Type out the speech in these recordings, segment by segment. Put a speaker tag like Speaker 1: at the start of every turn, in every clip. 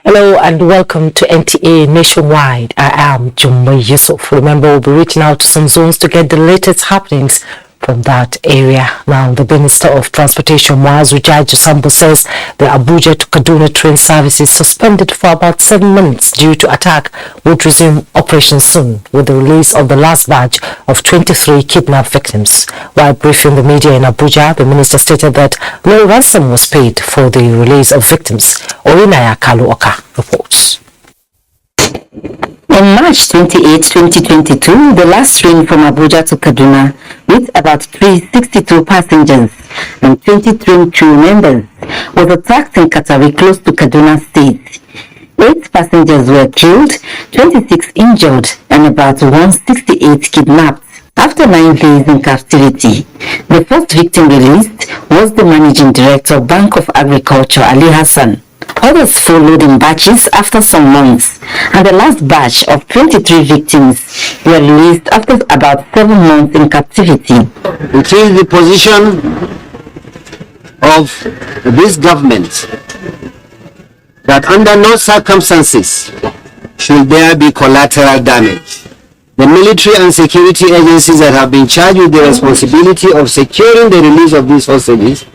Speaker 1: Hello and welcome to NTA Nationwide. I am Jumma Yusuf. Remember, we'll be reaching out to some zones to get the latest happenings from that area. Now, the Minister of Transportation, Muazu Sambo, says the Abuja to Kaduna train services suspended for about 7 minutes due to attack would resume operation soon with the release of the last batch of 23 kidnapped victims. While briefing the media in Abuja, the minister stated that no ransom was paid for the release of victims. Orinaya Kaluoka reports.
Speaker 2: On March 28, 2022, the last train from Abuja to Kaduna with about 362 passengers and 23 crew members was attacked in Katawi close to Kaduna State. 8 passengers were killed, 26 injured and about 168 kidnapped. After 9 days in captivity, the first victim released was the Managing Director of Bank of Agriculture, Ali Hassan. Others followed in batches after some months, and the last batch of 23 victims were released after about 7 months in captivity.
Speaker 3: It is the position of this government that under no circumstances should there be collateral damage. The military and security agencies that have been charged with the responsibility of securing the release of these hostages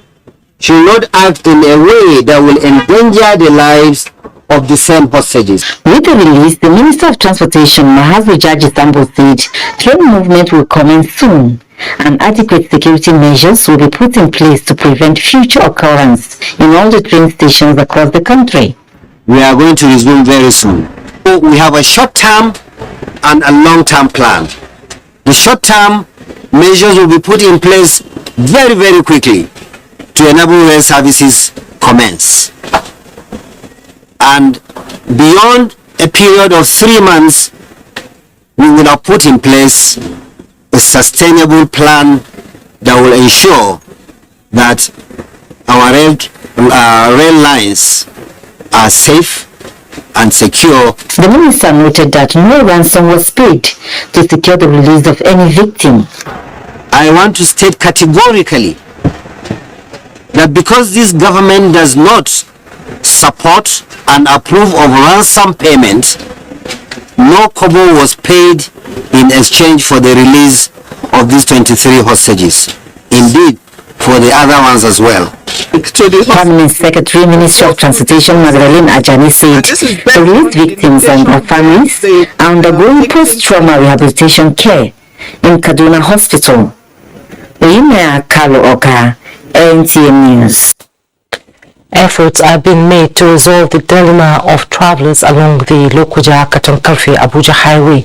Speaker 3: should not act in a way that will endanger the lives of the same hostages.
Speaker 2: With the release, the Minister of Transportation, Muazu Sambo, said train movement will commence soon and adequate security measures will be put in place to prevent future occurrence in all the train stations across the country.
Speaker 3: We are going to resume very soon. We have a short-term and a long-term plan. The short-term measures will be put in place very, very quickly to enable rail services commence. And beyond a period of 3 months, we will have put in place a sustainable plan that will ensure that our rail lines are safe and secure.
Speaker 2: The minister noted that no ransom was paid to secure the release of any victim.
Speaker 3: I want to state categorically that because this government does not support and approve of ransom payment, no kobo was paid in exchange for the release of these 23 hostages. Indeed, for the other ones as well.
Speaker 2: Permanent Secretary, Ministry of Transportation, Magdalene Ajani, said the released victims and their families are undergoing post-trauma rehabilitation care in Kaduna Hospital. Orinaya Kaluoka, NTA News.
Speaker 1: Efforts are being made to resolve the dilemma of travelers along the Lokoja-Katonkalfi-Abuja highway.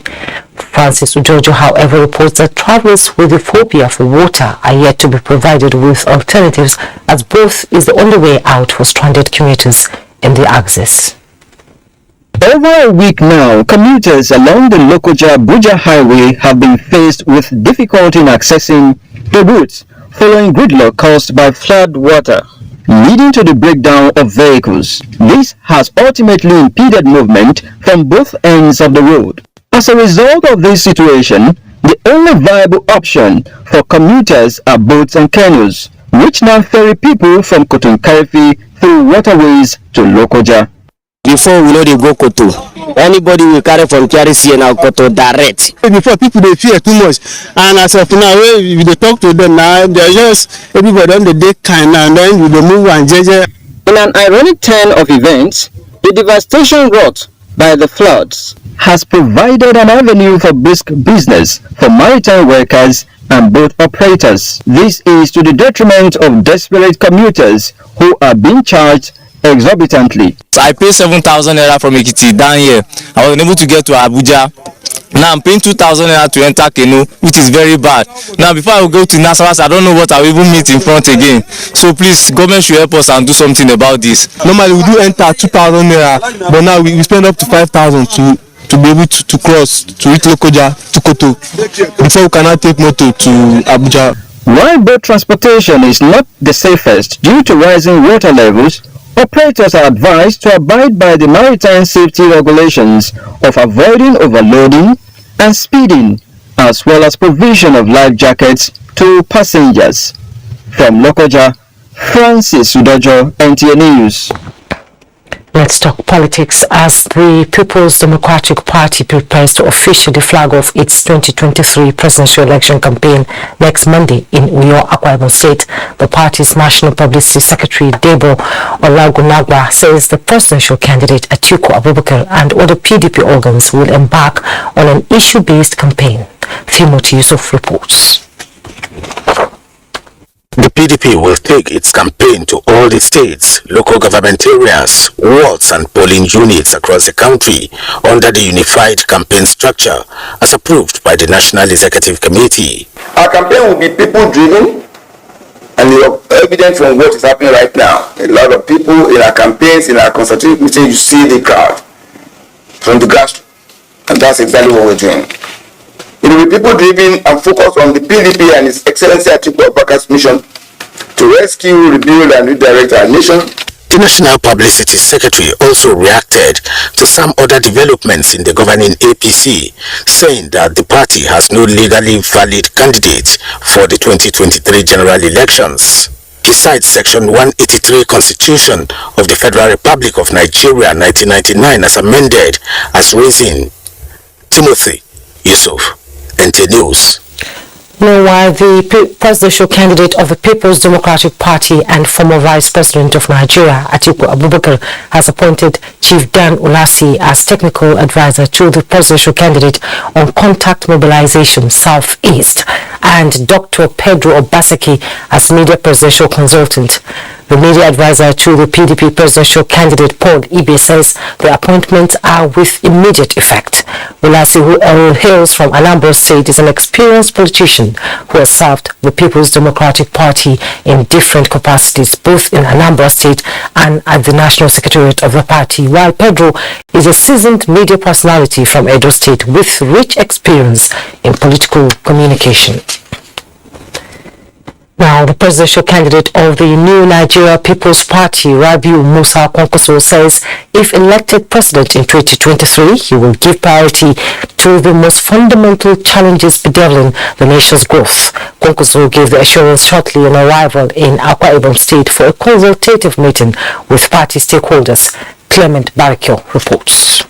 Speaker 1: Francis Ujojo, however, reports that travelers with a phobia for water are yet to be provided with alternatives, as both is the only way out for stranded commuters in the axis.
Speaker 4: Over a week now, commuters along the Lokoja-Abuja highway have been faced with difficulty in accessing the routes following gridlock caused by flood water, leading to the breakdown of vehicles. This has ultimately impeded movement from both ends of the road. As a result of this situation, the only viable option for commuters are boats and canoes, which now ferry people from Kotonkarfi through waterways to Lokoja.
Speaker 3: Before we know they go Koto, anybody will carry from KRC and Koto direct.
Speaker 5: Before people they fear too much, and as of now, if they talk to them now, they're just everybody on the day kind, and then we move and JJ.
Speaker 4: In an ironic turn of events, the devastation wrought by the floods has provided an avenue for brisk business for maritime workers and boat operators. This is to the detriment of desperate commuters who are being charged exorbitantly.
Speaker 6: So I paid 7,000 naira from Ekiti down here. I was unable to get to Abuja. Now I'm paying 2,000 naira to enter Keno, which is very bad. Now before I will go to Nasaras, I don't know what I will even meet in front again. So please, government should help us and do something about this.
Speaker 5: Normally we do enter 2,000 naira, but now we spend up to 5,000 to to be able to cross to reach Lokoja to Koto before we cannot take motor to Abuja.
Speaker 4: While boat transportation is not the safest due to rising water levels, operators are advised to abide by the maritime safety regulations of avoiding overloading and speeding, as well as provision of life jackets to passengers. From Lokoja, Francis Udojo, NTA News.
Speaker 1: Let's talk politics as the People's Democratic Party prepares to officially flag off its 2023 presidential election campaign next Monday in Uyo, Akwa Ibom State. The party's National Publicity Secretary, Debo Olagunagba, says the presidential candidate Atiku Abubakar and other PDP organs will embark on an issue-based campaign. Timothy Yusuf reports.
Speaker 7: The PDP will take its campaign to all the states, local government areas, wards and polling units across the country under the unified campaign structure as approved by the National Executive Committee.
Speaker 8: Our campaign will be people-driven and evident from what is happening right now. A lot of people in our campaigns, in our constitutive meetings, you see the crowd from the grassroots, and that's exactly what we're doing. It will be people-driven and focused on the PDP and His Excellency Atiku Abubakar's mission to rescue, rebuild, and redirect our nation.
Speaker 7: The National Publicity Secretary also reacted to some other developments in the governing APC, saying that the party has no legally valid candidate for the 2023 general elections. He cites Section 183 Constitution of the Federal Republic of Nigeria 1999 as amended as reason. Timothy Yusuf, NTA News.
Speaker 1: Meanwhile, the presidential candidate of the People's Democratic Party and former Vice President of Nigeria, Atiku Abubakar, has appointed Chief Dan Ulasi as technical advisor to the presidential candidate on contact mobilization Southeast and Dr. Pedro Obaseki as media presidential consultant. The media advisor to the PDP presidential candidate Paul Ibe says the appointments are with immediate effect. Ulasi, who hails from Anambra State, is an experienced politician who has served the People's Democratic Party in different capacities, both in Anambra State and at the National Secretariat of the party, while Pedro is a seasoned media personality from Edo State with rich experience in political communication. Now, the presidential candidate of the New Nigeria People's Party, Rabiu Musa Kwankwaso, says if elected president in 2023, he will give priority to the most fundamental challenges bedeviling the nation's growth. Kwankwaso gave the assurance shortly on arrival in Akwa Ibom State for a consultative meeting with party stakeholders. Clement Barikyo reports.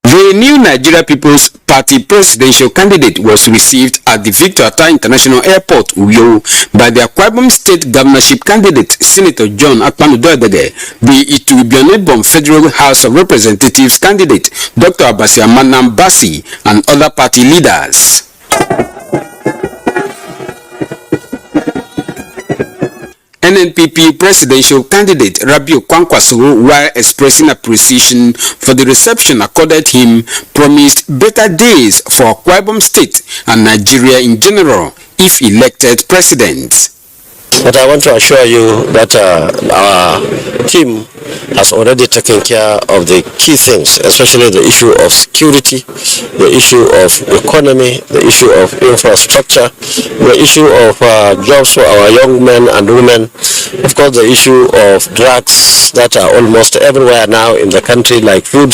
Speaker 9: The New Nigeria People's Party presidential candidate was received at the Victor Atta International Airport, Uyo, by the Akwa Ibom State governorship candidate, Senator John Akpanu-Doedege, the Itu-Ibionebon Federal House of Representatives candidate, Dr. Abasia Manam Basi, and other party leaders. NNPP presidential candidate Rabiu Kwankwaso, while expressing appreciation for the reception accorded him, promised better days for Akwa Ibom State and Nigeria in general if elected president.
Speaker 10: But I want to assure you that our team has already taken care of the key things, especially the issue of security, the issue of economy, the issue of infrastructure, the issue of jobs for our young men and women, of course the issue of drugs that are almost everywhere now in the country, like food,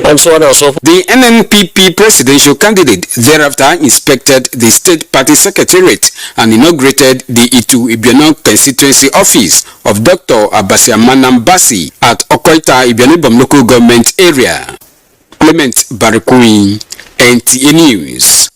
Speaker 10: and so on and so forth.
Speaker 9: The NNPP presidential candidate thereafter inspected the state party secretariat and inaugurated the Itu-Ibiono constituency office of Dr. Abasia Manam Basi at Okoita Ibionebon local government area. Clement Barikui, NTA News.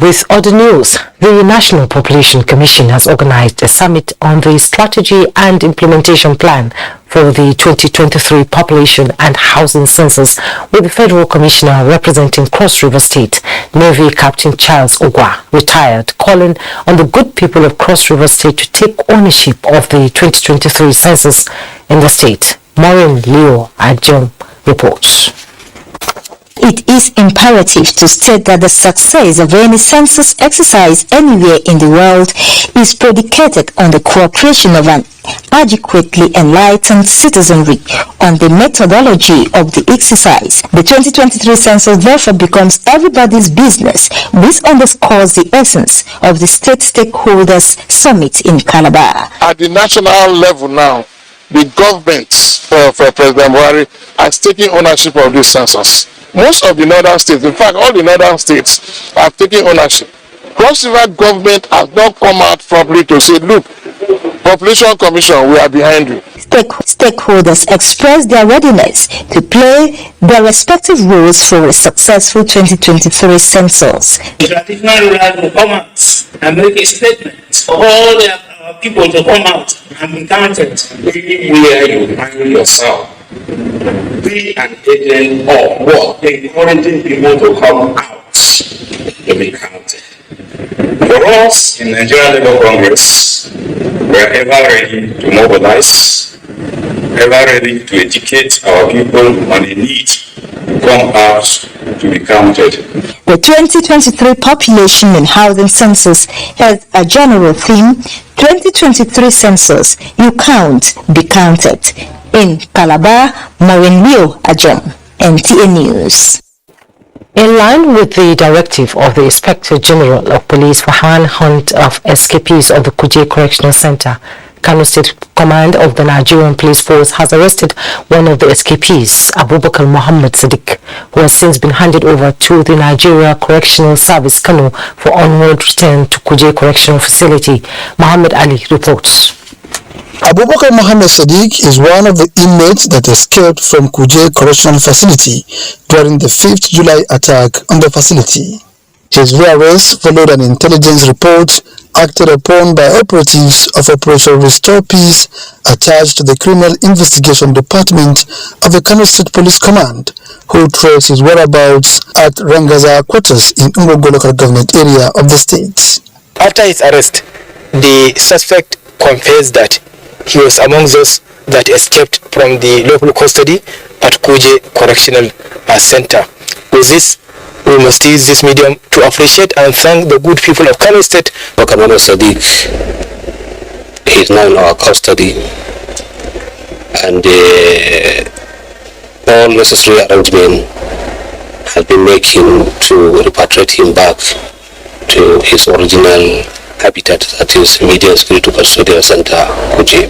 Speaker 1: With other news, the National Population Commission has organized a summit on the strategy and implementation plan for the 2023 population and housing census with the Federal Commissioner representing Cross River State, Navy Captain Charles Ogwa, retired, calling on the good people of Cross River State to take ownership of the 2023 census in the state. Maureen Leo Ajum reports.
Speaker 11: It is imperative to state that the success of any census exercise anywhere in the world is predicated on the cooperation of an adequately enlightened citizenry on the methodology of the exercise. The 2023 census therefore becomes everybody's business. This underscores the essence of the State Stakeholders Summit in Calabar.
Speaker 12: At the national level now, the government for President Buhari has taken ownership of this census. Most of the northern states, in fact all the northern states, have taken ownership. Cross River government has not come out properly to say, look, Population Commission, we are behind you.
Speaker 11: Stakeholders express their readiness to play their respective roles for a successful 2023 census.
Speaker 13: The traditional rulers will come out and make a statement for all their people to come out and be counted. Anywhere you find yourself, be an agent of what? Encouraging people to come out to be counted. For us in Nigerian Labour Congress, we are ever ready to mobilize, ever ready to educate our people on the need to come out to be counted.
Speaker 11: The 2023 Population and Housing Census has a general theme: 2023 Census, you count, be counted. In Calabar, Maureen Leo Ajom, NTA News.
Speaker 1: In line with the directive of the Inspector General of Police for hunt of escapees of the Kuje Correctional Center, Kano State Command of the Nigerian Police Force has arrested one of the escapees, Abubakar Muhammad Sadiq, who has since been handed over to the Nigeria Correctional Service Kano for onward return to Kuje Correctional Facility. Muhammad Ali reports.
Speaker 14: Abubakar Muhammad Sadiq is one of the inmates that escaped from Kuje Correctional Facility during the 5th July attack on the facility. His rearrest followed an intelligence report acted upon by operatives of Operation Restore Peace attached to the Criminal Investigation Department of the Kano State Police Command, who traced his whereabouts at Rangaza quarters in Ungogo local government area of the state.
Speaker 15: After his arrest, the suspect confessed that he was among those that escaped from the local custody at Kuje Correctional Center. With this, we must use this medium to appreciate and thank the good people of Kano State.
Speaker 16: Abubakar Sadiq is now in our custody, and all necessary arrangement has been making to repatriate him back to his original habitat, that is Medium Security Custodial Center, Kuje.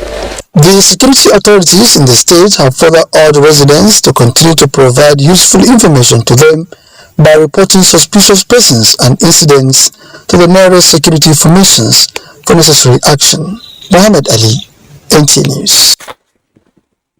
Speaker 14: The security authorities in the state have further urged residents to continue to provide useful information to them by reporting suspicious persons and incidents to the nearest security formations for necessary action. Muhammad Ali, NTA News.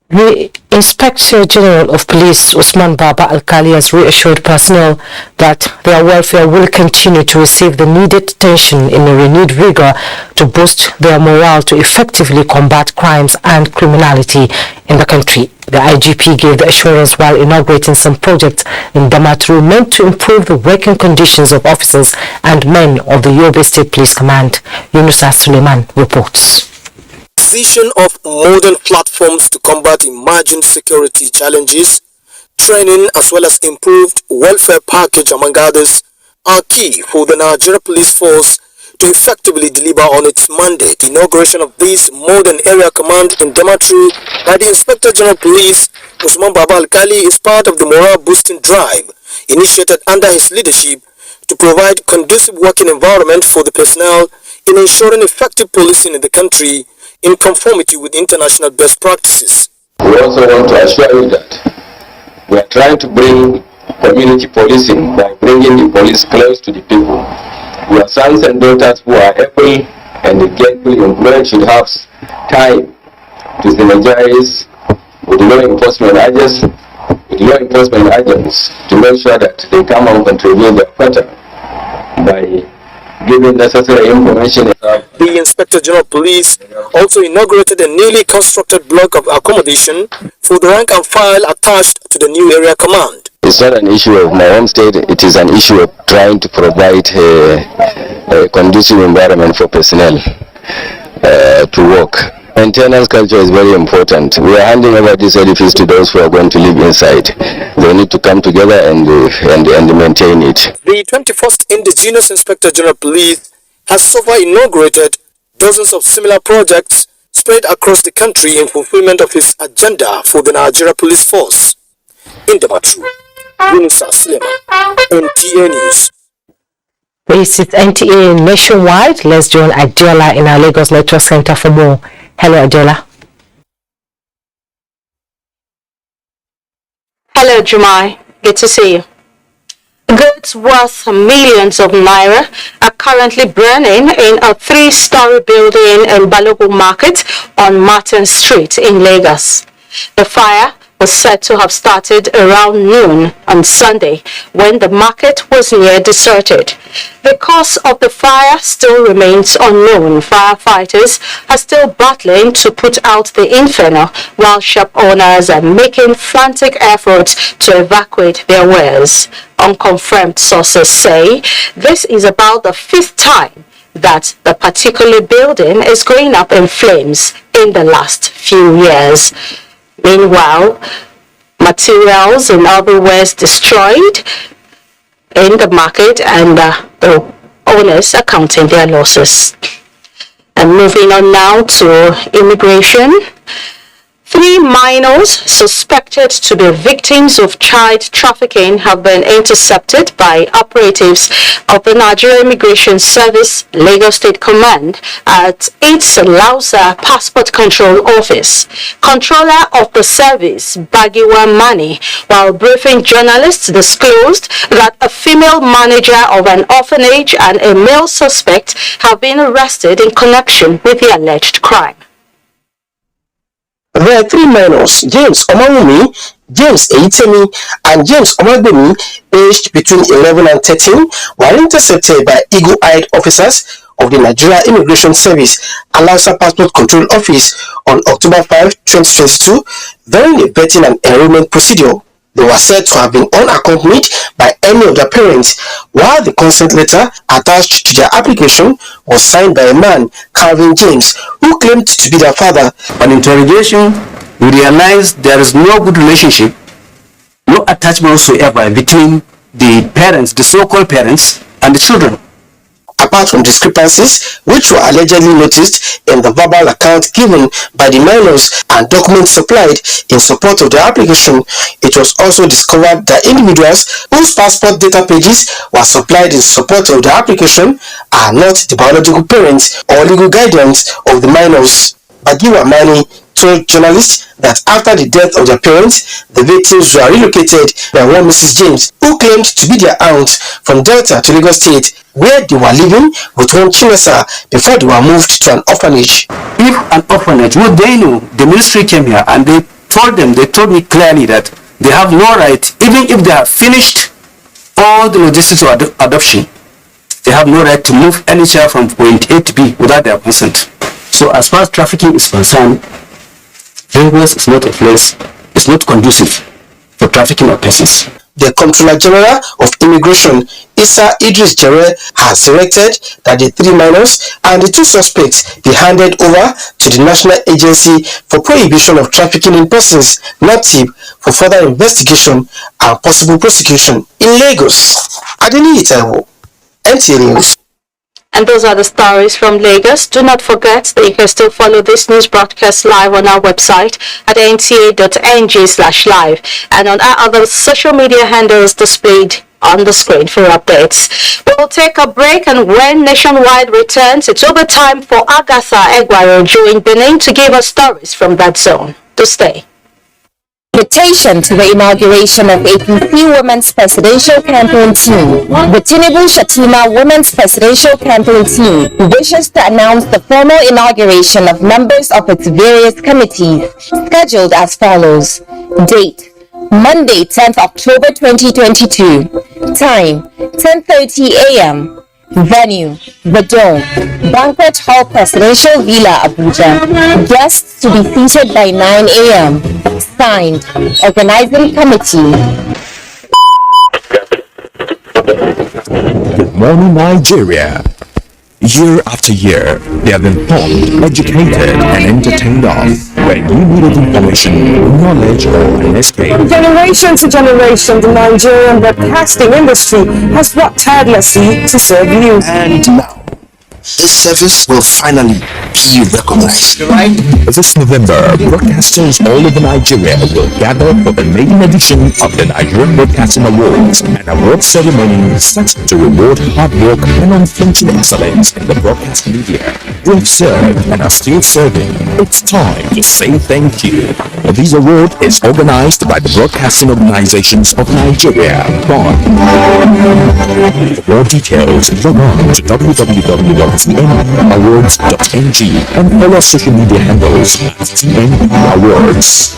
Speaker 1: The Inspector General of Police, Usman Baba Alkali, has reassured personnel that their welfare will continue to receive the needed attention in a renewed vigor to boost their morale to effectively combat crimes and criminality in the country. The IGP gave the assurance while inaugurating some projects in Damaturu meant to improve the working conditions of officers and men of the Yobe State Police Command. Yunusa Suleiman reports.
Speaker 17: Acquisition of modern platforms to combat emerging security challenges, training as well as improved welfare package among others are key for the Nigeria Police Force to effectively deliver on its mandate. The inauguration of this modern area command in Damaturu by the Inspector General of Police, Usman Baba Alkali, is part of the morale boosting drive initiated under his leadership to provide conducive working environment for the personnel in ensuring effective policing in the country in conformity with international best practices.
Speaker 18: We also want to assure you that we are trying to bring community policing by bringing the police close to the people. Your sons and daughters who are able and gainfully employed should have time to synergize with law enforcement agents to make sure that they come and contribute their quota by giving necessary information.
Speaker 17: The Inspector General of Police also inaugurated a newly constructed block of accommodation for the rank and file attached to the new area command.
Speaker 18: It's not an issue of my home state, it is an issue of trying to provide a conducive environment for personnel to work. Maintenance culture is very important. We are handing over this edifice to those who are going to live inside. They need to come together and maintain it.
Speaker 17: The 21st Indigenous Inspector General Police has so far inaugurated dozens of similar projects spread across the country in fulfillment of his agenda for the Nigeria Police Force. In Damaturu, Yunusa Suleiman, NTA News.
Speaker 1: This is NTA Nationwide. Let's join Adela in our Lagos Network Center for more. Hello, Adela.
Speaker 19: Hello, Jumai. Good to see you. Goods worth millions of naira are currently burning in a 3-story building in Balogun Market on Martin Street in Lagos. The fire was said to have started around noon on Sunday when the market was near deserted. The cause of the fire still remains unknown. Firefighters are still battling to put out the inferno while shop owners are making frantic efforts to evacuate their wares. Unconfirmed sources say this is about the 5th time that the particular building is going up in flames in the last few years. Meanwhile, materials and other wares destroyed in the market and the owners are counting their losses. And moving on now to immigration. 3 minors suspected to be victims of child trafficking have been intercepted by operatives of the Nigerian Immigration Service Lagos State Command at its Lausa Passport Control Office. Controller of the service, Bagiwa Mani, while briefing journalists, disclosed that a female manager of an orphanage and a male suspect have been arrested in connection with the alleged crime.
Speaker 17: There are 3 minors, James Omawumi, James Eitemi, and James Omagbemi, aged between 11 and 13, were intercepted by eagle-eyed officers of the Nigeria Immigration Service Alausa Passport Control Office on October 5, 2022, during a vetting and enrollment procedure. They were said to have been unaccompanied by any of their parents, while the consent letter attached to their application was signed by a man, Calvin James, who claimed to be their father.
Speaker 3: On interrogation, we realized there is no good relationship, no attachment whatsoever between the parents, the so-called parents, and the children.
Speaker 17: Apart from discrepancies which were allegedly noticed in the verbal account given by the minors and documents supplied in support of the application, it was also discovered that individuals whose passport data pages were supplied in support of the application are not the biological parents or legal guardians of the minors. Bagiwa Mani told journalists that after the death of their parents, the victims were relocated by one Mrs. James, who claimed to be their aunt, from Delta to Lagos State, where they were living with one Chinesa before they were moved to an orphanage.
Speaker 3: If an orphanage, would they know? The ministry came here and they told me clearly that they have no right, even if they have finished all the logistics of adoption, they have no right to move any child from point A to B without their consent. So as far as trafficking is concerned, Lagos is not a place, it's not conducive for trafficking of persons.
Speaker 17: The Comptroller General of Immigration, Issa Idris Jere, has directed that the 3 minors and the 2 suspects be handed over to the National Agency for Prohibition of Trafficking in Persons, NAPTIP, for further investigation and possible prosecution. In Lagos, Adeni Itaiwo, NTA News.
Speaker 19: And those are the stories from Lagos. Do not forget that you can still follow this news broadcast live on our website at nta.ng/live and on our other social media handles displayed on the screen for updates. We'll take a break, and when Nationwide returns, it's over time for Agatha Egwarojo in Benin to give us stories from that zone. To stay.
Speaker 20: Invitation to the inauguration of APC Women's Presidential Campaign Team. The Tinubu Shatima Women's Presidential Campaign Team wishes to announce the formal inauguration of members of its various committees, scheduled as follows. Date: Monday, 10th October 2022. Time: 10:30 a.m. Venue: The Dome, Banquet Hall, Presidential Villa, Abuja. Guests to be seated by 9 a.m. Signed, Organizing Committee.
Speaker 21: Good morning, Nigeria. Year after year, they have been informed, educated, and entertained us. When you needed information, knowledge, or an escape.
Speaker 22: From generation to generation, the Nigerian broadcasting industry has worked tirelessly to serve you.
Speaker 21: And now, this service will finally be recognized. This November, broadcasters all over Nigeria will gather for the maiden edition of the Nigerian Broadcasting Awards, an award ceremony set to reward hard work and unflinching excellence in the broadcast media. You have served and are still serving. It's time to say thank you. This award is organized by the Broadcasting Organizations of Nigeria. For more details, log on to www.tnawards.ng and follow social media handles at TNP Awards.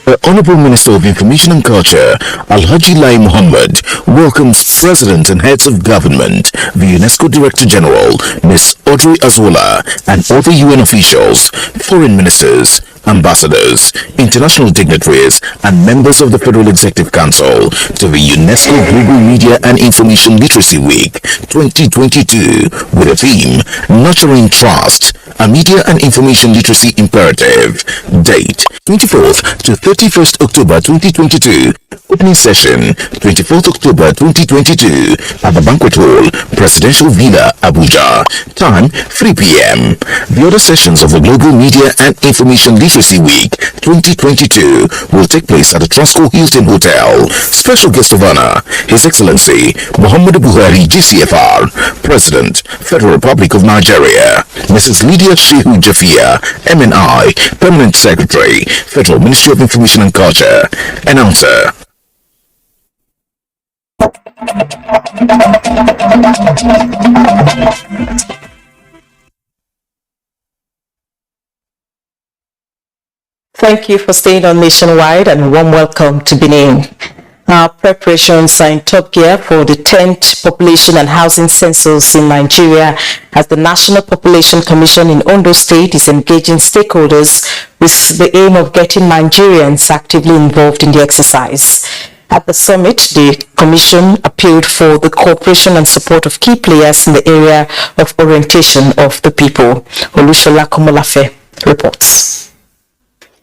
Speaker 7: The Honorable Minister of Information and Culture, Alhaji Lai Muhammad, welcomes President and Heads of Government, the UNESCO Director General, Ms. Audrey Azoula, and other UN officials, foreign ministers, ambassadors, international dignitaries, and members of the Federal Executive Council to the UNESCO Global Media and Information Literacy Week 2022 with the theme, Nurturing Trust, a Media and Information Literacy Imperative. Date, 24th to 31st October 2022. Opening session, 24th October 2022 at the Banquet Hall, Presidential Villa, Abuja. Time, 3 p.m. The other sessions of the Global Media and Information Literacy Week 2022 will take place at the Trustco Hilton Hotel. Special guest of honor, His Excellency Muhammadu Buhari, GCFR, President, Federal Republic of Nigeria. Mrs. Lydia Shehu Jafia, MNI, Permanent Secretary, Federal Ministry of Information and Culture. Announcer.
Speaker 1: Thank you for staying on Nationwide and a warm welcome to Benin. Our preparations are in top gear for the 10th Population and Housing Census in Nigeria, as the National Population Commission in Ondo State is engaging stakeholders with the aim of getting Nigerians actively involved in the exercise. At the summit, the Commission appealed for the cooperation and support of key players in the area of orientation of the people. Olushola Komolafe reports.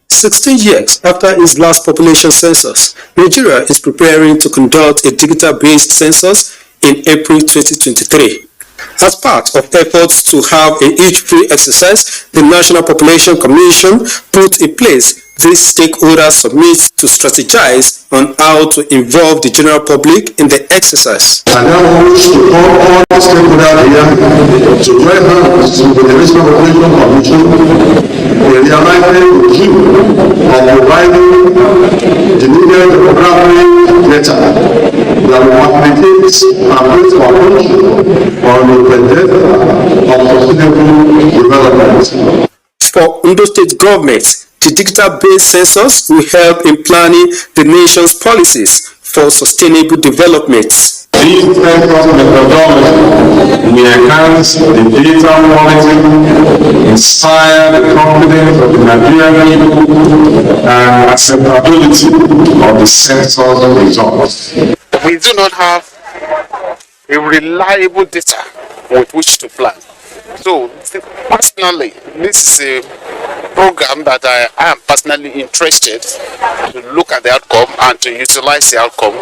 Speaker 22: 16 years after its last population census, Nigeria is preparing to conduct a digital-based census in April 2023. As part of efforts to have an age-free exercise, the National Population Commission put in place this stakeholder summit to strategize on how to involve the general public in the exercise.
Speaker 23: And now we wish to call all the stakeholders here to join hands with the National Population Commission in realizing the key of providing the needed demographic data that will facilitate and place our country on the agenda of sustainable development.
Speaker 22: For Ondo State government, the digital-based census will help in planning the nation's policies for sustainable development.
Speaker 23: This census methodology will enhance the data quality, inspire the confidence of the Nigerian people, and acceptability of the census results.
Speaker 12: We do not have a reliable data with which to plan. So, personally, this is a program that I am personally interested to look at the outcome and to utilize the outcome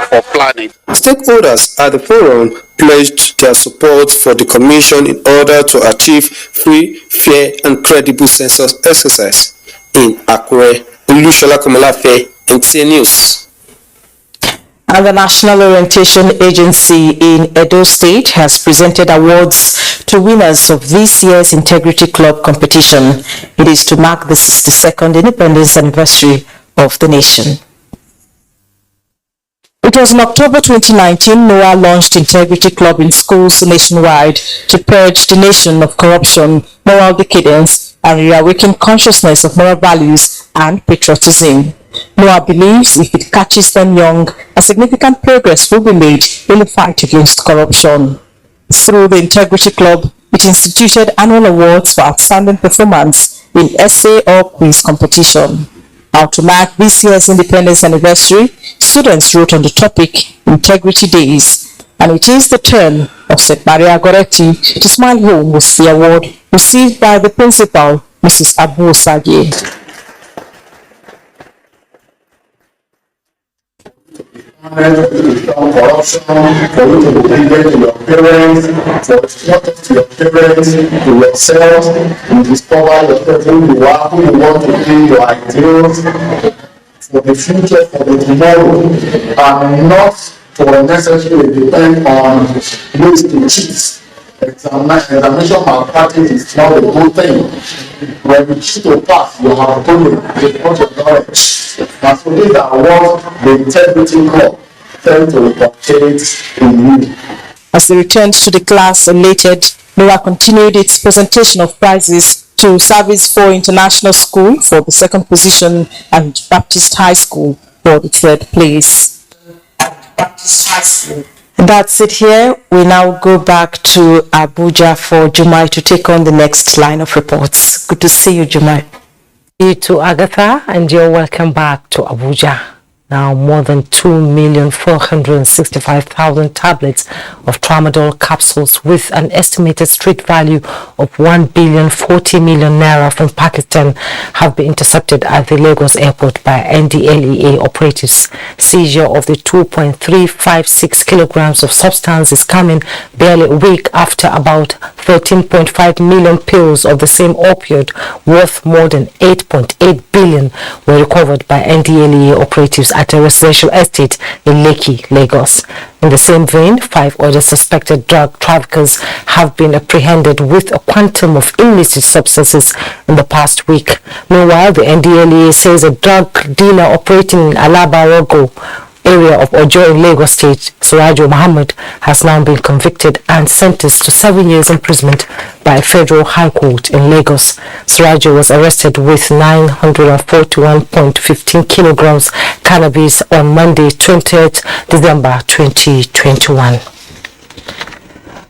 Speaker 12: for planning.
Speaker 22: Stakeholders at the forum pledged their support for the Commission in order to achieve free, fair, and credible census exercise in Akure. Olushola Komolafe, NTA News.
Speaker 1: And the National Orientation Agency in Edo State has presented awards to winners of this year's Integrity Club competition. It is to mark the 62nd independence anniversary of the nation. It was in October 2019 NOAA launched Integrity Club in schools nationwide to purge the nation of corruption, moral decadence, and reawaken consciousness of moral values and patriotism. NOAA believes if it catches them young, a significant progress will be made in the fight against corruption. Through the Integrity Club, it instituted annual awards for outstanding performance in essay or quiz competition. Now, to mark this year's independence anniversary, students wrote on the topic Integrity Days, and it is the turn
Speaker 2: Osekbaria Goretti to smile home with the award received by the principal, Mrs. Abuja.
Speaker 23: Corruption, for you to be obedient to your parents, for respect to your parents, to yourself, to discover yourself who you are, who you want to be, your ideals, for the future, for the tomorrow, and not to unnecessarily depend on ways to cheat. Examination malpractice is not a good thing. When you cheat to pass, you have to do it because of knowledge. And so these are what the integrity club tend to replicate in you.
Speaker 2: As they returned to the class elated, Nora continued its presentation of prizes to Service 4 International School for the second position and Baptist High School for the third place. That's it here. We now go back to Abuja for Jumai to take on the next line of reports. Good to see you, Jumai.
Speaker 1: You too, Agatha, and you're welcome back to Abuja. Now, more than 2,465,000 tablets of tramadol capsules with an estimated street value of 1,040,000,000 naira from Pakistan have been intercepted at the Lagos airport by NDLEA operatives. Seizure of the 2.356 kilograms of substance is coming barely a week after about 13.5 million pills of the same opioid worth more than 8.8 billion were recovered by NDLEA operatives at a residential estate in Lekki, Lagos. In the same vein, 5 other suspected drug traffickers have been apprehended with a quantum of illicit substances in the past week. Meanwhile, the NDLEA says a drug dealer operating in Alaba Rogo area of Ojo in Lagos State, Surajo Muhammad, has now been convicted and sentenced to 7 years imprisonment by a federal high court in Lagos. Surajo was arrested with 941.15 kilograms cannabis on Monday, 20th December 2021.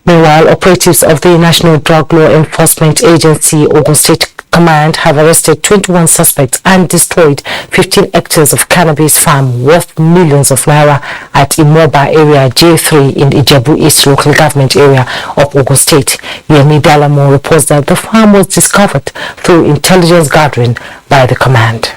Speaker 1: Meanwhile, operatives of the National Drug Law Enforcement Agency, Ogun State Command, have arrested 21 suspects and destroyed 15 hectares of cannabis farm worth millions of naira at Imoba area J3 in Ijebu East local government area of Ogun State. Yemi Dalamo reports that the farm was discovered through intelligence gathering by the command.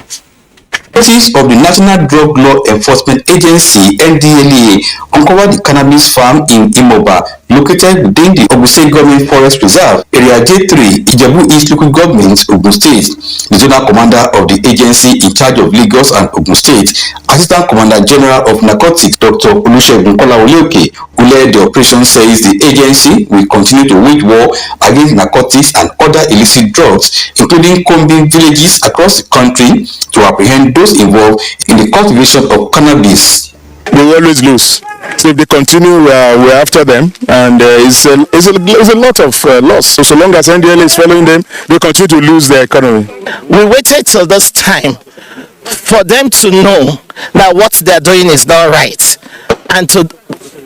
Speaker 5: Operatives of the National Drug Law Enforcement Agency (NDLEA) uncovered the cannabis farm in Imoba, located within the Ogun State Government Forest Reserve, Area J3, Ijebu East Local Government, Ogun State. The zonal commander of the agency in charge of Lagos and Ogun State, Assistant Commander General of Narcotics, Dr. Olusegun Kolawole, who led the operation, says the agency will continue to wage war against narcotics and other illicit drugs, including combing villages across the country to apprehend those involved in the cultivation of cannabis.
Speaker 12: They always lose. So if they continue, we're after them, and it's a lot of loss. So long as NDL is following them, they continue to lose their economy.
Speaker 6: We waited till this time for them to know that what they're doing is not right, and to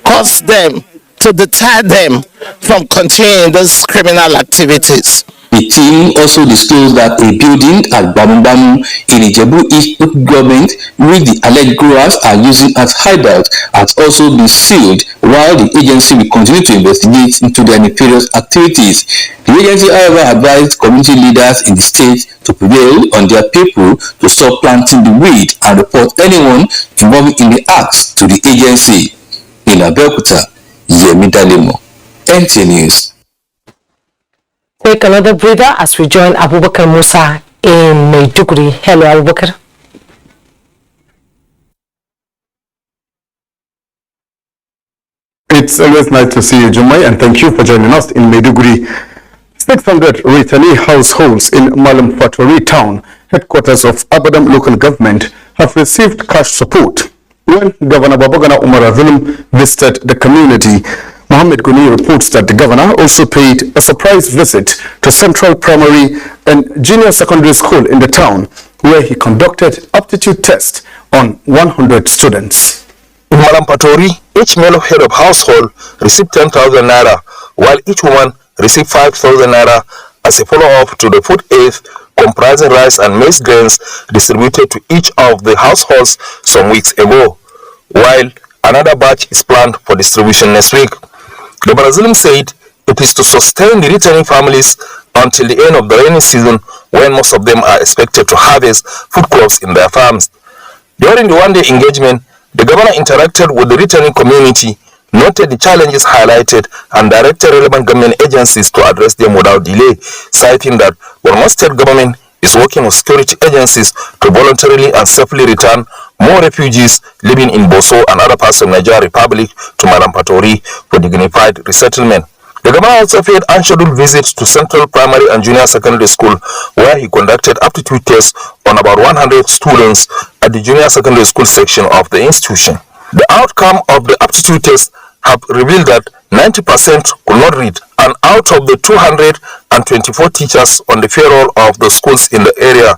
Speaker 6: cause them, to deter them from continuing these criminal activities.
Speaker 5: The team also disclosed that a building at Bambamu in Ijebu East Local Government, which the alleged growers are using as hideout, has also been sealed, while the agency will continue to investigate into their nefarious activities. The agency, however, advised community leaders in the state to prevail on their people to stop planting the weed and report anyone involved in the acts to the agency. In Abuja, Yemi Dalemo, NTA News.
Speaker 1: Take another breather as we join Abubakar Musa in Maiduguri. Hello, Abubakar.
Speaker 24: It's always nice to see you, Jumai, and thank you for joining us in Maiduguri. 600 Ritani households in Malam Fatwari town, headquarters of Abadam local government, have received cash support when Governor Babagana Umar Azulum visited the community. Mohammed Guni reports that the governor also paid a surprise visit to Central Primary and Junior Secondary School in the town, where he conducted aptitude tests on 100 students.
Speaker 25: In Malam Patori, each male head of household received 10,000 naira, while each woman received 5,000 naira as a follow-up to the food aid comprising rice and maize grains distributed to each of the households some weeks ago, while another batch is planned for distribution next week. Governor Zulum said it is to sustain the returning families until the end of the rainy season, when most of them are expected to harvest food crops in their farms. During the one-day engagement, the governor interacted with the returning community, noted the challenges highlighted, and directed relevant government agencies to address them without delay, citing that Borno State government is working with security agencies to voluntarily and safely return more refugees living in Boso and other parts of Nigeria Republic to Madam Patori for dignified resettlement. The governor also paid unscheduled visits to Central Primary and Junior Secondary School, where he conducted aptitude tests on about 100 students at the Junior Secondary School section of the institution. The outcome of the aptitude tests have revealed that 90% could not read, and out of the 224 teachers on the payroll of the schools in the area,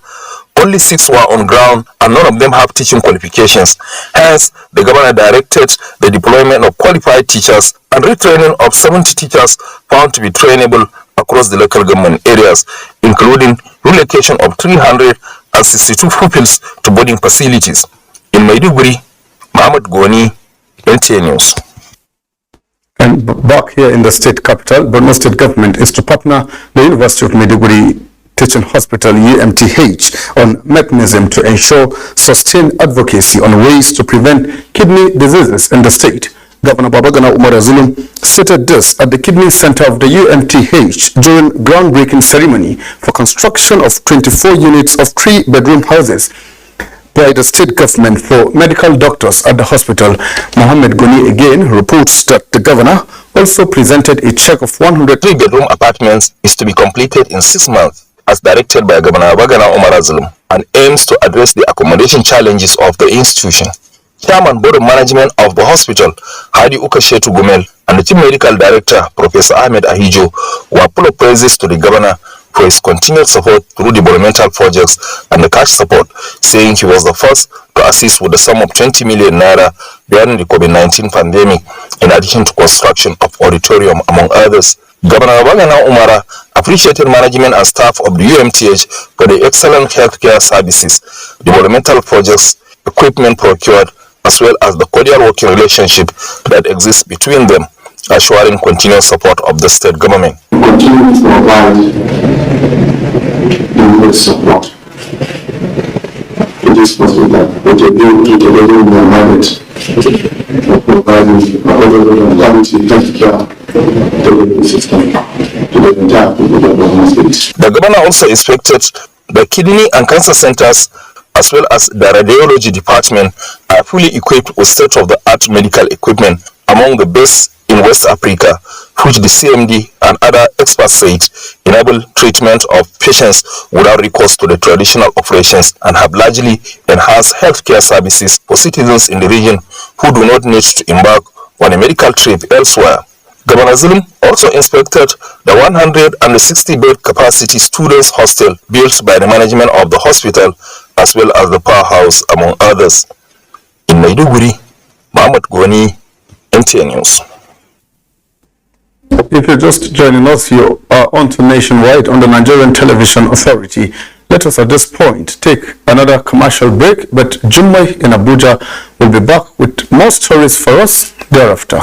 Speaker 25: only 6 were on ground and none of them have teaching qualifications. Hence, the governor directed the deployment of qualified teachers and retraining of 70 teachers found to be trainable across the local government areas, including relocation of 362 pupils to boarding facilities. In Maiduguri, Mohammed Goni, NTA News.
Speaker 24: And back here in the state capital, Borno State government is to partner the University of Maiduguri Teaching Hospital UMTH on mechanism to ensure sustained advocacy on ways to prevent kidney diseases in the state. Governor Babagana Umar Zulum stated this at the Kidney Center of the UMTH during groundbreaking ceremony for construction of 24 units of 3-bedroom houses by the state government for medical doctors at the hospital. Mohammed Goni again reports that the governor also presented a check of
Speaker 25: 103-bedroom apartments is to be completed in 6 months, as directed by Governor Babagana Umar Zulum, and aims to address the accommodation challenges of the institution. Chairman Board of Management of the hospital, Hadi Ukashetu Gumel, and the Chief Medical Director, Professor Ahmed Ahijo, were full of praises to the governor for his continued support through developmental projects and the cash support, saying he was the first to assist with the sum of 20 million naira during the COVID-19 pandemic, in addition to construction of auditorium, among others. Governor Babagana Umara appreciated management and staff of the UMTH for the excellent healthcare services, developmental projects, equipment procured, as well as the cordial working relationship that exists between them, assuring continuous support of the state government.
Speaker 23: Continue to provide the support to this hospital, but to be able to deliver more mandate of providing quality healthcare delivery system to the entire people of Borno State.
Speaker 25: The governor also inspected the kidney and cancer centers, as well as the radiology department, are fully equipped with state-of-the-art medical equipment, among the best in West Africa, which the CMD and other experts said enable treatment of patients without recourse to the traditional operations and have largely enhanced healthcare services for citizens in the region who do not need to embark on a medical trip elsewhere. Governor Zulum also inspected the 160-bed capacity students hostel built by the management of the hospital, as well as the powerhouse, among others. In Maiduguri, Mohammed Goni, NTA News.
Speaker 24: If you're just joining us, you are on to Nationwide on the Nigerian Television Authority. Let us at this point take another commercial break, but Jummai in Abuja will be back with more stories for us thereafter.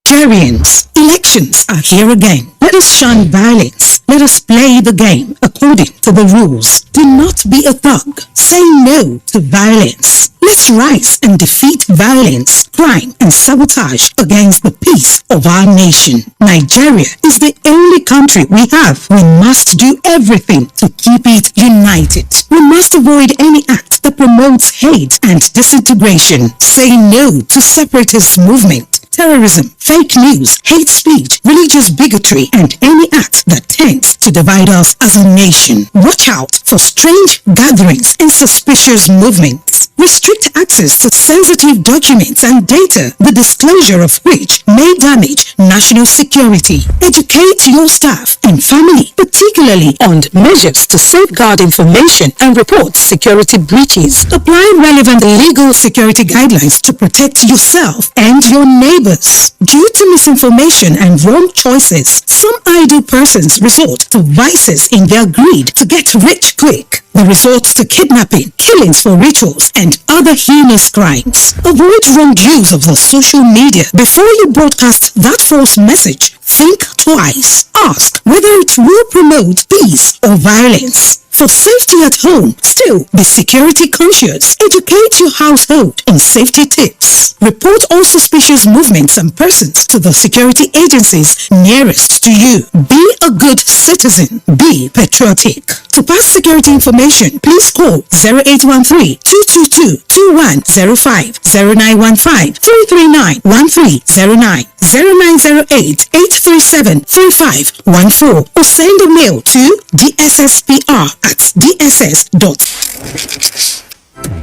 Speaker 4: Nigerians, elections are here again. Let us shun violence. Let us play the game according to the rules. Do not be a thug. Say no to violence. Let's rise and defeat violence, crime, and sabotage against the peace of our nation. Nigeria is the only country we have. We must do everything to keep it united. We must avoid any act that promotes hate and disintegration. Say no to separatist movement, terrorism, fake news, hate speech, religious bigotry, and any act that tends to divide us as a nation. Watch out for strange gatherings and suspicious movements. Restrict access to sensitive documents and data, the disclosure of which may damage national security. Educate your staff and family, particularly on measures to safeguard information and report security breaches. Apply relevant legal security guidelines to protect yourself and your neighbors others. Due to misinformation and wrong choices, some idle persons resort to vices in their greed to get rich quick. The resort to kidnapping, killings for rituals, and other heinous crimes. Avoid wrong use of the social media. Before you broadcast that false message, think twice. Ask whether it will promote peace or violence. For safety at home, still be security conscious. Educate your household on safety tips. Report all suspicious movements and persons to the security agencies nearest to you. Be a good citizen. Be patriotic. To pass security information, please call 0813-222-2105, 0915-339-1309, 0908-837-3514, or send a mail to dssPR@dss.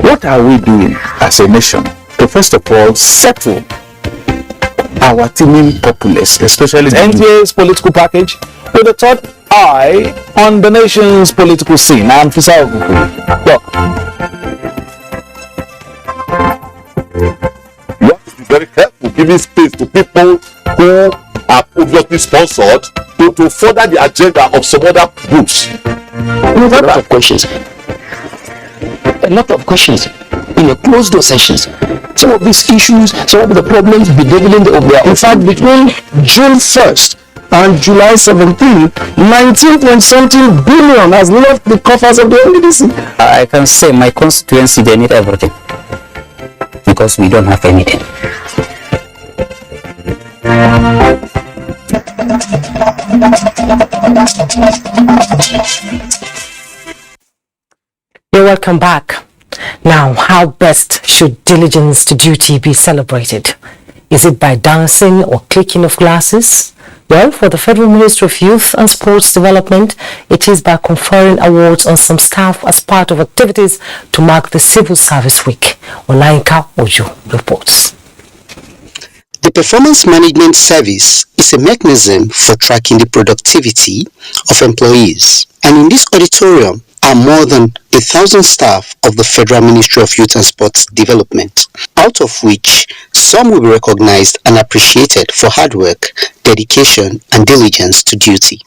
Speaker 8: What are we doing as a nation to first of all settle our teeming populace, especially the NTA's political package, with a third eye on the nation's political scene? I'm Fisao Gugu. Look,
Speaker 9: you have to be very careful giving space to people who are obviously sponsored to further the agenda of some other groups.
Speaker 10: A lot of questions. A lot of questions in a closed door sessions. Some of these issues, some of the problems bedeviling their. In fact, between June 1st and July 17th, 19.something billion has left the coffers of the NDDC.
Speaker 11: I can say my constituency, they need everything because we don't have anything.
Speaker 1: You're welcome back. Now, how best should diligence to duty be celebrated? Is it by dancing or clicking of glasses? Well, for the Federal Ministry of Youth and Sports Development, it is by conferring awards on some staff as part of activities to mark the Civil Service Week. Olainka Ojo reports.
Speaker 13: The Performance Management Service is a mechanism for tracking the productivity of employees. And in this auditorium are more than 1,000 staff of the Federal Ministry of Youth and Sports Development, out of which some will be recognized and appreciated for hard work, dedication, and diligence to duty.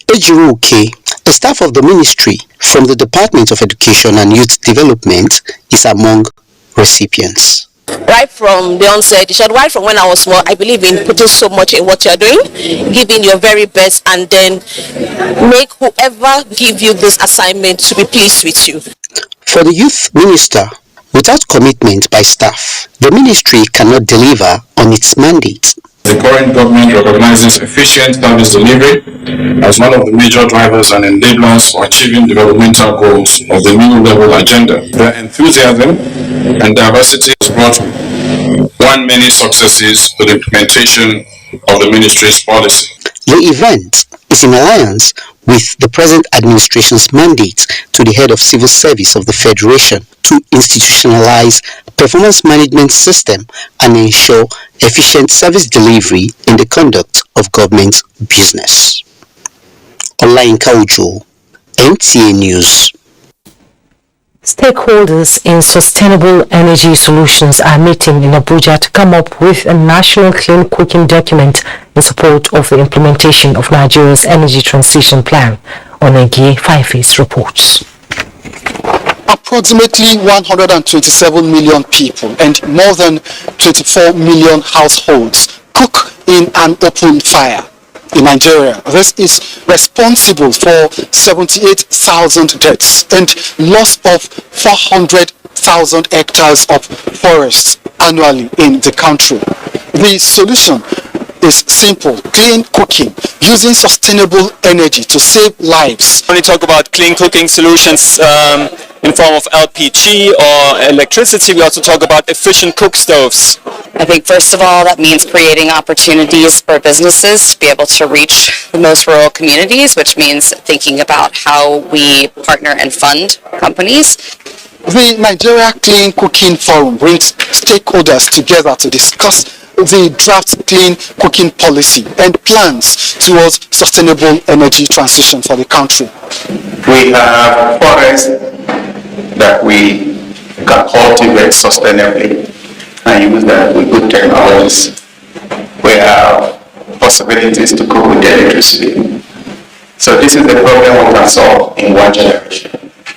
Speaker 13: Ejiro Uke, a staff of the ministry from the Department of Education and Youth Development, is among recipients.
Speaker 26: Right from the onset, right from when I was small, I believe in putting so much in what you're doing, giving your very best, and then make whoever give you this assignment to be pleased with you.
Speaker 13: For the youth minister, without commitment by staff, the ministry cannot deliver on its mandate.
Speaker 27: The current government recognizes efficient service delivery as one of the major drivers and enablers for achieving developmental goals of the New Level agenda. Their enthusiasm and diversity has brought many successes to the implementation of the ministry's policy.
Speaker 13: The event is in alliance with the present administration's mandate to the head of civil service of the Federation to institutionalize performance management system and ensure efficient service delivery in the conduct of government business. Olainka Ojo, NTA News.
Speaker 1: Stakeholders in sustainable energy solutions are meeting in Abuja to come up with a national clean cooking document in support of the implementation of Nigeria's energy transition plan. Onegi Five-Face reports.
Speaker 28: Approximately 127 million people and more than 24 million households cook in an open fire in Nigeria. This is responsible for 78,000 deaths and loss of 400,000 hectares of forests annually in the country. The solution is simple: clean cooking using sustainable energy to save lives.
Speaker 29: When we talk about clean cooking solutions in form of LPG or electricity, we also talk about efficient cook stoves.
Speaker 30: I think first of all that means creating opportunities for businesses to be able to reach the most rural communities, which means thinking about how we partner and fund companies.
Speaker 28: The Nigeria Clean Cooking Forum brings stakeholders together to discuss the draft clean cooking policy and plans towards sustainable energy transition for the country.
Speaker 25: We have forests that we can cultivate sustainably,
Speaker 3: and use that with good technologies. We have possibilities to cook with electricity. So this is the problem we can solve in one generation.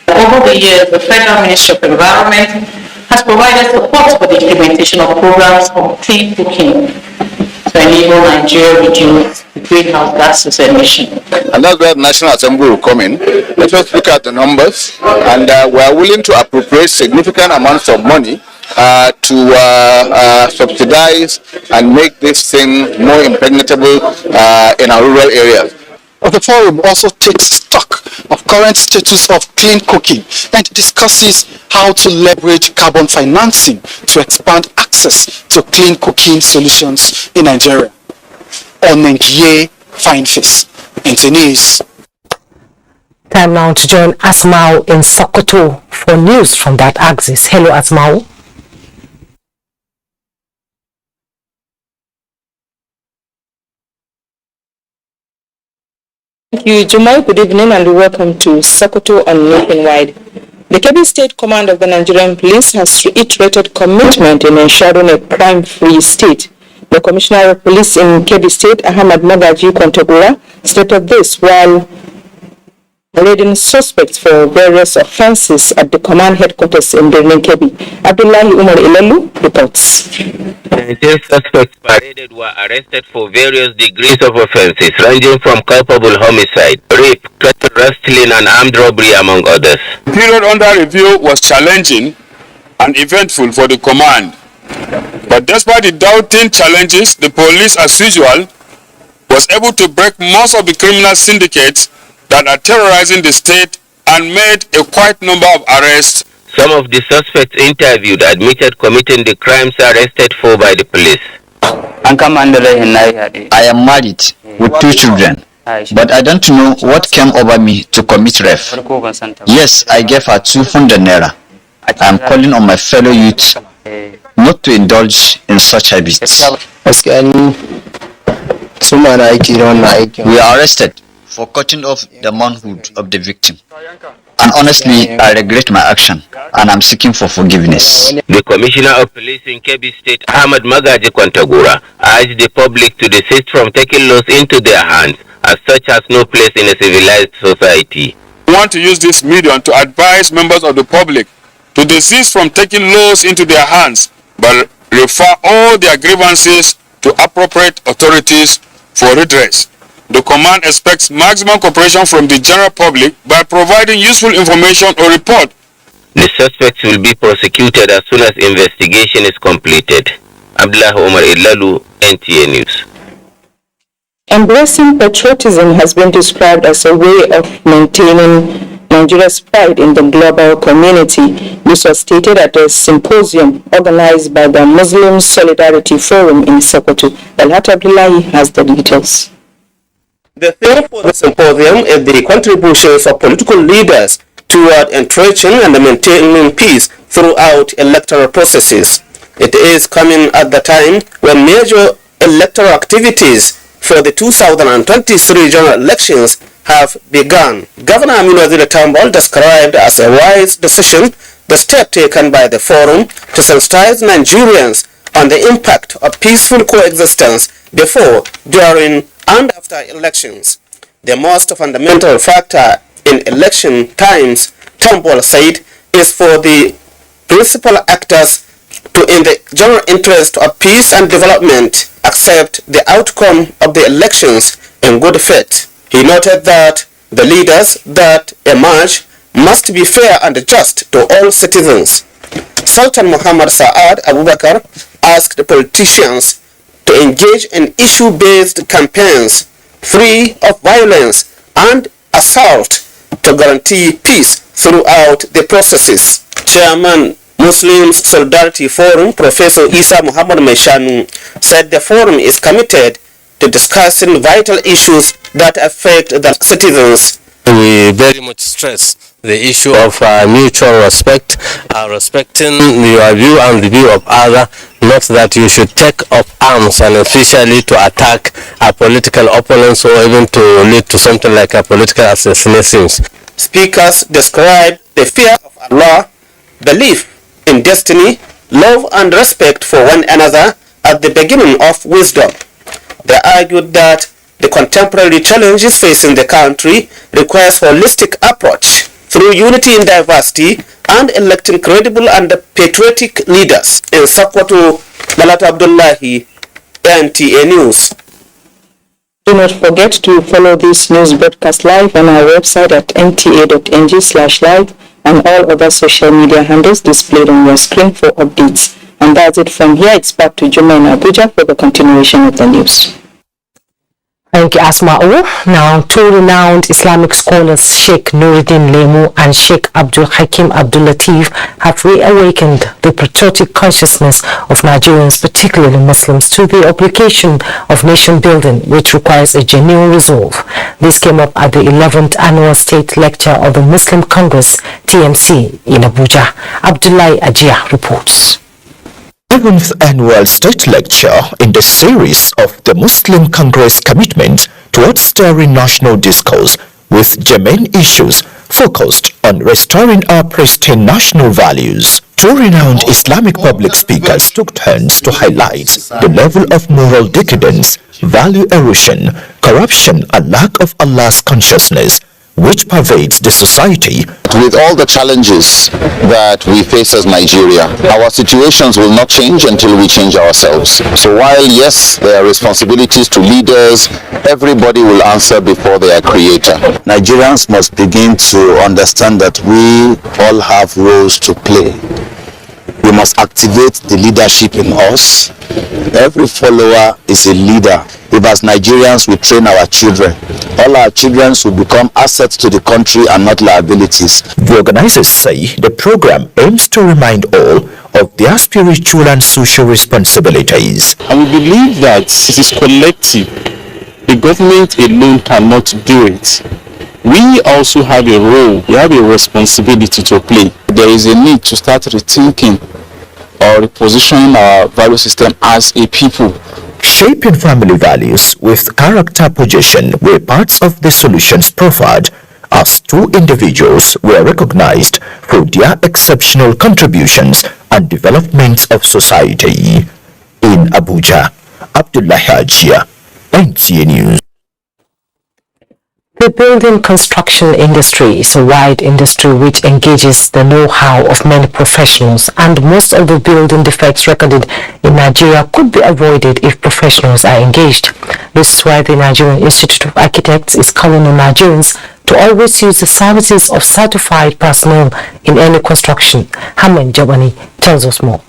Speaker 7: Over the years, the Federal Ministry of Environment has provided support for the implementation of programs of clean cooking to enable Nigeria reduce greenhouse gases emission.
Speaker 14: And that's where the National Assembly will come in. Let us look at the numbers, and we are willing to appropriate significant amounts of money to subsidize and make this thing more impregnable in our rural areas.
Speaker 28: The forum also takes stock of current status of clean cooking and discusses how to leverage carbon financing to expand access to clean cooking solutions in Nigeria. Onengiye Fineface, NTA News.
Speaker 1: Time now to join Asmao in Sokoto for news from that axis. Hello, Asmao.
Speaker 2: Thank you, Jumai. Good evening and welcome to Sokoto on Nationwide. The Kebbi State Command of the Nigerian Police has reiterated commitment in ensuring a crime-free state. The Commissioner of Police in Kebbi State, Ahmad Magaji Kwantagora, stated this while parading suspects for various offences at the command headquarters in Birnin Kebbi. Abdullahi Umar Ilelu reports.
Speaker 15: 19 suspects paraded were arrested for various degrees of offences ranging from culpable homicide, rape, cattle rustling and armed robbery among others.
Speaker 16: The period under review was challenging and eventful for the command. But despite the doubting challenges, the police as usual was able to break most of the criminal syndicates that are terrorizing the state and made a quite number of arrests.
Speaker 15: Some of the suspects interviewed admitted committing the crimes arrested for by the police.
Speaker 17: I am married with 2 children, but I don't know what came over me to commit rape. Yes, I gave her 200 naira. I am calling on my fellow youth not to indulge in such habits. We are arrested for cutting off the manhood of the victim. And honestly, I regret my action and I'm seeking for forgiveness.
Speaker 15: The Commissioner of Police in Kebbi State, Ahmad Magaji Kwantagora, urged the public to desist from taking laws into their hands, as such has no place in a civilized society.
Speaker 16: We want to use this medium to advise members of the public to desist from taking laws into their hands, but refer all their grievances to appropriate authorities for redress. The command expects maximum cooperation from the general public by providing useful information or report.
Speaker 15: The suspects will be prosecuted as soon as investigation is completed. Abdullah Omar Ilalu, NTA News.
Speaker 2: Embracing patriotism has been described as a way of maintaining Nigeria's pride in the global community. This was stated at a symposium organized by the Muslim Solidarity Forum in Sokoto. Alhat Abdullahi has the details.
Speaker 18: The theme for the symposium is the contributions of political leaders toward entrenching and maintaining peace throughout electoral processes. It is coming at the time when major electoral activities for the 2023 general elections have begun. Governor Aminu Waziri Tambol described as a wise decision the step taken by the forum to sensitize Nigerians on the impact of peaceful coexistence before, during, and after elections. The most fundamental factor in election times, Tambol said, is for the principal actors to, in the general interest of peace and development, accept the outcome of the elections in good faith. He noted that the leaders that emerge must be fair and just to all citizens. Sultan Muhammad Saad Abubakar asked politicians to engage in issue-based campaigns free of violence and assault to guarantee peace throughout the processes. Chairman Muslim Solidarity Forum, Professor Isa Muhammad Meshanu, said the forum is committed to discussing vital issues that affect the citizens.
Speaker 19: We very much stress the issue of mutual respect, respecting your view and the view of others, not that you should take up arms and officially to attack our political opponents or even to lead to something like a political assassinations.
Speaker 18: Speakers described the fear of Allah, belief in destiny, love and respect for one another at the beginning of wisdom. They argued that the contemporary challenges facing the country requires holistic approach through unity in diversity and electing credible and patriotic leaders. In Sokoto, Malata Abdullahi, NTA News.
Speaker 4: Do not forget to follow this news broadcast live on our website at nta.ng/live and all other social media handles displayed on your screen for updates. And that's it from here. It's back to Juma in Abuja for the continuation of the news.
Speaker 1: Thank you, Asma'u. Now, two renowned Islamic scholars, Sheikh Nuruddin Lemu and Sheikh Abdul Hakim Abdul Latif, have reawakened the patriotic consciousness of Nigerians, particularly Muslims, to the obligation of nation building, which requires a genuine resolve. This came up at the 11th Annual State Lecture of the Muslim Congress, TMC, in Abuja. Abdullahi Ajia reports.
Speaker 5: 11th Annual State Lecture in the series of the Muslim Congress commitment towards steering national discourse with germane issues focused on restoring our pristine national values. Two renowned Islamic public speakers took turns to highlight the level of moral decadence, value erosion, corruption and lack of Allah's consciousness which pervades the society.
Speaker 14: With all the challenges that we face as Nigeria, our situations will not change until we change ourselves. So while yes, there are responsibilities to leaders, everybody will answer before their creator.
Speaker 17: Nigerians must begin to understand that we all have roles to play. We must activate the leadership in us. Every follower is a leader. If as Nigerians we train our children, all our children will become assets to the country and not liabilities.
Speaker 5: The organizers say the program aims to remind all of their spiritual and social responsibilities.
Speaker 6: And we believe that it is collective. The government alone cannot do it. We also have a role, we have a responsibility to play. There is a need to start rethinking or repositioning our value system as a people.
Speaker 5: Shaping family values with character projection were parts of the solutions proffered as two individuals were recognized for their exceptional contributions and development of society. In Abuja, Abdullahi Ajia, NTA News.
Speaker 1: The building construction industry is a wide industry which engages the know-how of many professionals, and most of the building defects recorded in Nigeria could be avoided if professionals are engaged. This is why the Nigerian Institute of Architects is calling on Nigerians to always use the services of certified personnel in any construction. Haman Jabani tells us more.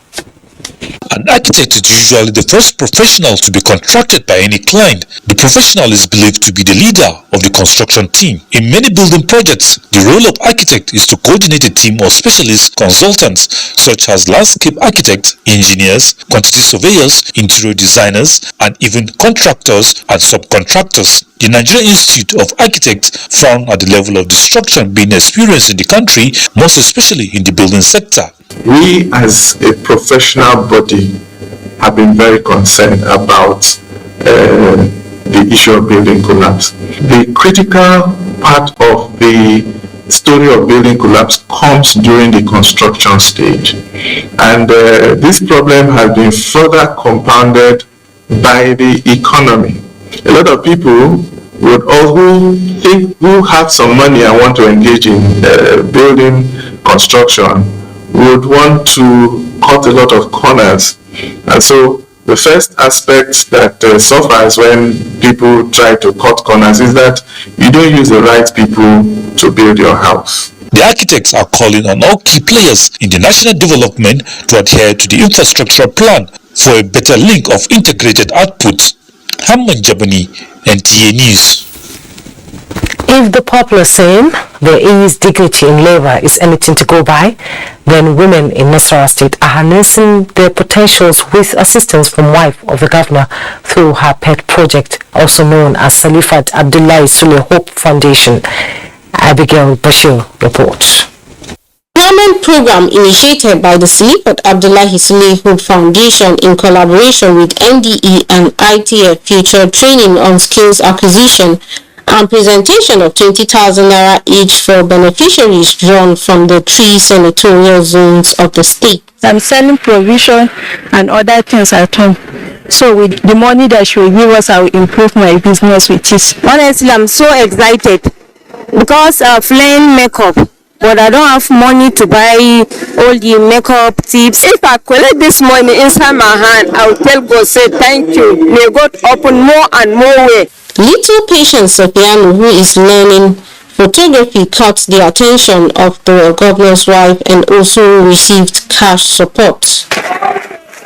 Speaker 8: An architect is usually the first professional to be contracted by any client. The professional is believed to be the leader of the construction team. In many building projects, the role of architect is to coordinate a team of specialist consultants such as landscape architects, engineers, quantity surveyors, interior designers, and even contractors and subcontractors. The Nigerian Institute of Architects frown at the level of destruction being experienced in the country, most especially in the building sector.
Speaker 12: We as a professional body have been very concerned about the issue of building collapse. The critical part of the story of building collapse comes during the construction stage, and this problem has been further compounded by the economy. A lot of people would also think, who have some money and want to engage in building construction, would want to cut a lot of corners. And so the first aspect that suffers when people try to cut corners is that you don't use the right people to build your house.
Speaker 8: The architects are calling on all key players in the national development to adhere to the infrastructure plan for a better link of integrated outputs. Hamman Jabani, NTA News.
Speaker 1: If the popular saying, there is dignity in labor, is anything to go by, then women in Nasarawa State are harnessing their potentials with assistance from wife of the governor through her pet project, also known as Salifat Abdullahi Sule Hope Foundation. Abigail Bashir reports.
Speaker 20: Employment program initiated by the Salifat Abdullahi Sule Hope Foundation in collaboration with NDE and ITF Future Training on Skills Acquisition and presentation of 20,000 naira each for beneficiaries drawn from the 3 senatorial zones of the state.
Speaker 9: I'm selling provision and other things at home. So with the money that she will give us, I will improve my business with it.
Speaker 10: Honestly, I'm so excited because of learning makeup, but I don't have money to buy all the makeup tips. If I collect this money inside my hand, I will tell God, say thank you. May God open more and more way.
Speaker 20: Little Patience Sopiano, who is learning photography, caught the attention of the governor's wife and also received cash support.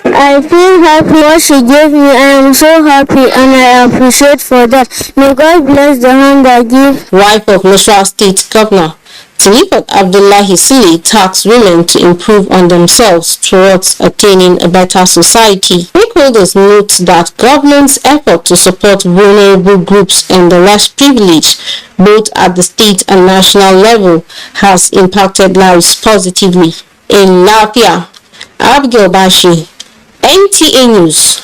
Speaker 10: I feel happy what she gave me. I am so happy and I appreciate for that. May God bless the hand I give.
Speaker 20: Wife of Nasarawa State Governor Talifat Abdullahi Sili tasked women to improve on themselves towards attaining a better society. Stakeholders note that government's effort to support vulnerable groups and the less privileged, both at the state and national level, has impacted lives positively. In Lafia, Abigail Bashi, NTA News.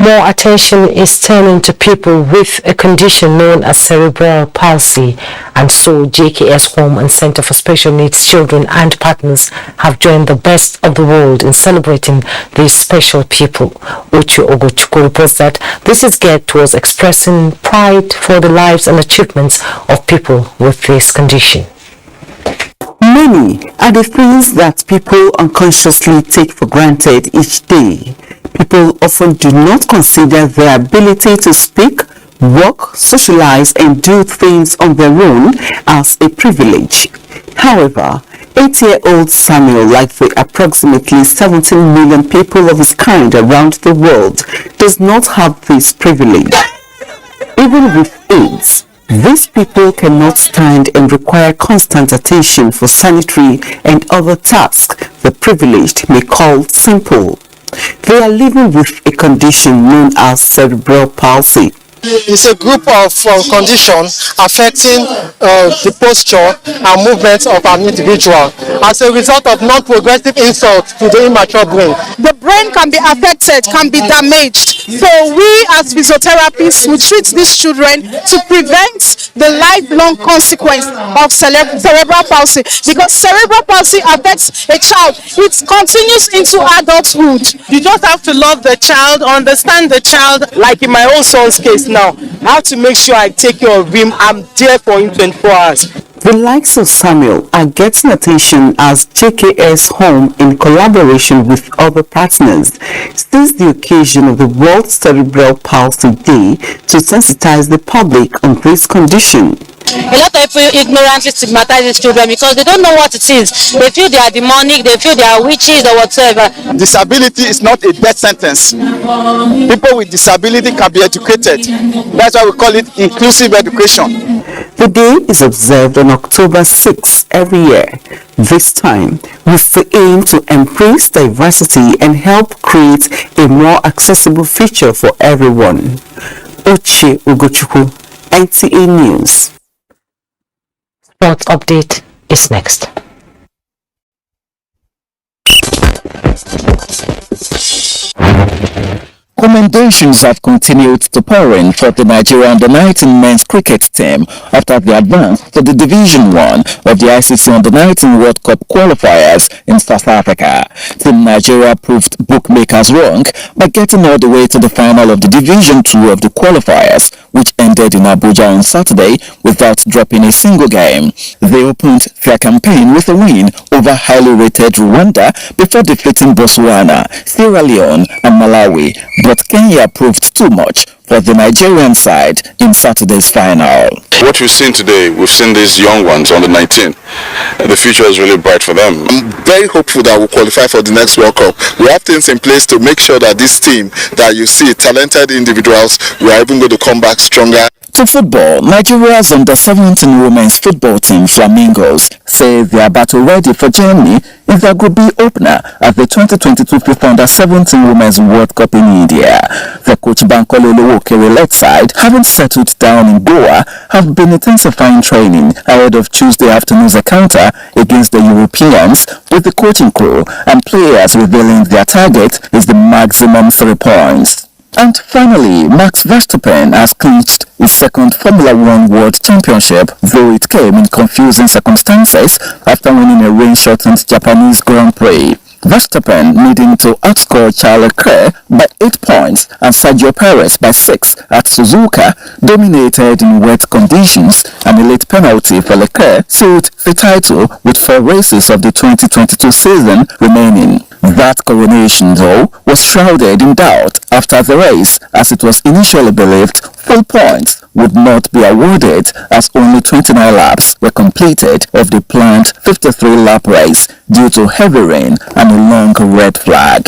Speaker 1: More attention is turning to people with a condition known as cerebral palsy, and so JKS Home and Center for Special Needs Children and partners have joined the best of the world in celebrating these special people. Uche Ogochukwu reports that this is geared towards expressing pride for the lives and achievements of people with this condition.
Speaker 11: Many are the things that people unconsciously take for granted each day. People often do not consider their ability to speak, work, socialize, and do things on their own as a privilege. However, 8-year-old Samuel, like the approximately 17 million people of his kind around the world, does not have this privilege. Even with AIDS, these people cannot stand and require constant attention for sanitary and other tasks the privileged may call simple. They are living with a condition known as cerebral palsy.
Speaker 13: It's a group of conditions affecting the posture and movements of an individual as a result of non-progressive insult to the immature brain.
Speaker 21: The brain can be affected, can be damaged. So we as physiotherapists, we treat these children to prevent the lifelong consequence of cerebral palsy, because cerebral palsy affects a child. It continues into adulthood.
Speaker 13: You just have to love the child, understand the child. Like in my own son's case now, I have to make sure I take care of him. I'm there for him 24 hours.
Speaker 11: The likes of Samuel are getting attention as JKS Home, in collaboration with other partners, seized the occasion of the World Cerebral Palsy Day to sensitize the public on this condition.
Speaker 22: A lot of people ignorantly stigmatize these children because they don't know what it is. They feel they are demonic, they feel they are witches or whatsoever.
Speaker 13: Disability is not a death sentence. People with disability can be educated. That's why we call it inclusive education.
Speaker 11: The day is observed on October 6 every year, this time with the aim to embrace diversity and help create a more accessible future for everyone. Uche Ogochukwu, NTA News.
Speaker 1: Sports update is next.
Speaker 23: Commendations have continued to pour in for the Nigerian under-19 men's cricket team after the advance to the Division 1 of the ICC under-19 World Cup qualifiers in South Africa. Team Nigeria proved bookmakers wrong by getting all the way to the final of the Division 2 of the qualifiers, which ended in Abuja on Saturday without dropping a single game. They opened their campaign with a win over highly rated Rwanda before defeating Botswana, Sierra Leone and Malawi, but Kenya proved too much for the Nigerian side in Saturday's final.
Speaker 24: What we've seen today, we've seen these young ones on the 19. The future is really bright for them.
Speaker 26: I'm very hopeful that we'll qualify for the next World Cup. We have things in place to make sure that this team that you see, talented individuals, we are even going to come back stronger.
Speaker 23: To football, Nigeria's under-17 women's football team Flamingos say they are battle ready for Germany in their Group B opener at the 2022 FIFA Under-17 Women's World Cup in India. The coach Bankole Oluwokere-led side, having settled down in Goa, have been intensifying training ahead of Tuesday afternoon's encounter against the Europeans, with the coaching crew and players revealing their target is the maximum 3 points. And finally, Max Verstappen has clinched his second Formula One World Championship, though it came in confusing circumstances after winning a rain-shortened Japanese Grand Prix. Verstappen needing to outscore Charles Leclerc by 8 points and Sergio Perez by 6 at Suzuka dominated in wet conditions, and a late penalty for Leclerc sealed the title with 4 races of the 2022 season remaining. That coronation, though, was shrouded in doubt after the race, as it was initially believed full points would not be awarded, as only 29 laps were completed of the planned 53-lap race due to heavy rain and a long red flag.